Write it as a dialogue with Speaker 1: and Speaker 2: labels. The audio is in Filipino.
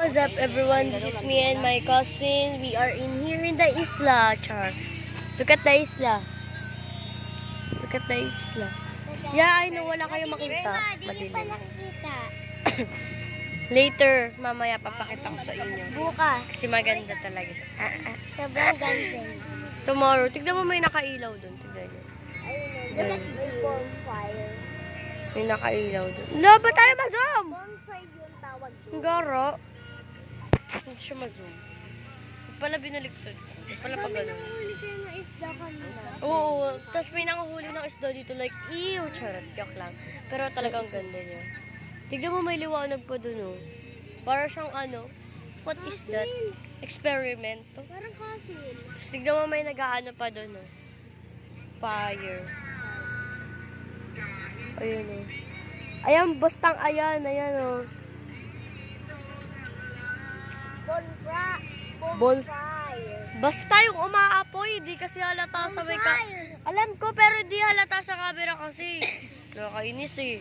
Speaker 1: What's up everyone? This is me and my cousin. We are in here in the isla, Char. Look at the isla. Look at the isla. Yeah, I know wala kayong makita. Madilim. Later, mamaya papakita ko sa inyo.
Speaker 2: Bukas.
Speaker 1: Kasi maganda talaga.
Speaker 2: Sobrang ganda.
Speaker 1: Tomorrow, tignan mo may nakailaw doon. Tignan nyo.
Speaker 2: Look at the bonfire.
Speaker 1: May nakailaw doon. Wala ba tayo ma-zoom?
Speaker 2: Bonfire yung tawag doon.
Speaker 1: Ang garo. Hindi siya ma-zoom. Huwag pala binaliktad. Huwag pala pa ganun.
Speaker 2: Nanguhuli kayo ng isda kanina.
Speaker 1: Oo. Tapos may nanguhuli ng isda dito. Like, ew, charot. Joke lang. Pero talagang ganda niya. Tignan mo may liwanag pa dun, oh. Para siyang ano. What is that? Experiment.
Speaker 2: Parang kasil.
Speaker 1: Tapos tignan mo may nag-aano pa dun, oh. Fire. Ayun, oh. Ayan, bastang ayan. Ayan, oh.
Speaker 2: Bonfire.
Speaker 1: Basta yung umaapoy, di kasi halata sa may ka... Alam ko, pero di halata sa camera kasi. Nakakainis eh.